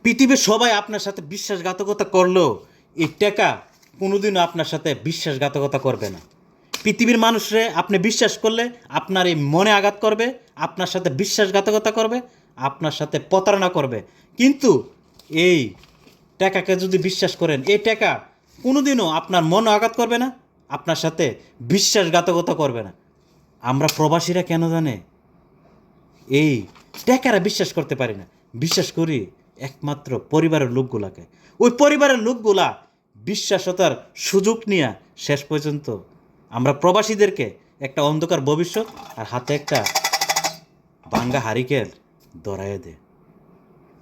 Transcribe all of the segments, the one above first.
পৃথিবীর সবাই আপনার সাথে বিশ্বাসঘাতকতা করলেও এই টাকা কোনোদিনও আপনার সাথে বিশ্বাসঘাতকতা করবে না। পৃথিবীর মানুষরে আপনি বিশ্বাস করলে আপনার এই মনে আঘাত করবে, আপনার সাথে বিশ্বাসঘাতকতা করবে, আপনার সাথে প্রতারণা করবে। কিন্তু এই টাকাকে যদি বিশ্বাস করেন, এই টাকা কোনোদিনও আপনার মনে আঘাত করবে না, আপনার সাথে বিশ্বাসঘাতকতা করবে না। আমরা প্রবাসীরা কেন জানে এই টাকারা বিশ্বাস করতে পারি না, বিশ্বাস করি একমাত্র পরিবারের লোকগুলাকে। ওই পরিবারের লোকগুলা বিশ্বাসতার সুযোগ নিয়ে শেষ পর্যন্ত আমরা প্রবাসীদেরকে একটা অন্ধকার ভবিষ্যৎ আর হাতে একটা ভাঙ্গা হারিকেল ধরাইয়া দেয়।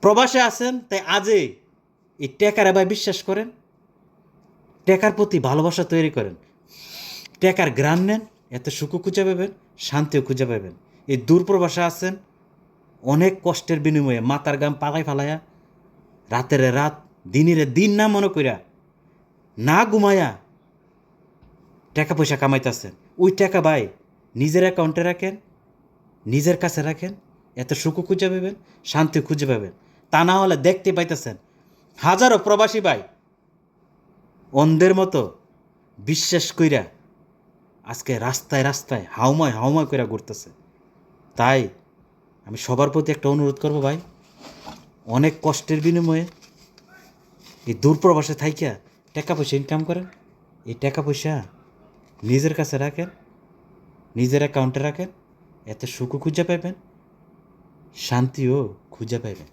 প্রবাসে আছেন তাই আজই এই টেকারে ভাই বিশ্বাস করেন, টেকার প্রতি ভালোবাসা তৈরি করেন, টেকার গ্রান নেন, এত সুখও খুঁজে পাবেন, শান্তিও খুঁজে পাবেন। এই দূরপ্রবাসে আছেন অনেক কষ্টের বিনিময়ে মাথার গাম পালাই ফালাইয়া রাতের রাত দিনের দিন না মনে কইরা না ঘুমায়া টাকা পয়সা কামাইতেছেন। ওই টাকা ভাই নিজের অ্যাকাউন্টে রাখেন, নিজের কাছে রাখেন, এত সুখও খুঁজে পাবেন, শান্তি খুঁজে পাবেন। তা না হলে দেখতে পাইতেছেন হাজারো প্রবাসী ভাই অন্ধের মতো বিশ্বাস কইরা আজকে রাস্তায় রাস্তায় হাউমায় হাউমায় কইরা ঘুরতেছে। তাই আমি সবার প্রতি একটা অনুরোধ করব ভাই, অনেক কষ্টের বিনিময়ে এই দূরপ্রবাসে থাইকা টাকা পয়সা ইনকাম করেন, এই টাকা পয়সা নিজের কাছে রাখেন, নিজের অ্যাকাউন্টে রাখেন, এতে সুখও খুঁজে পাইবেন, শান্তিও খুঁজে পাইবেন।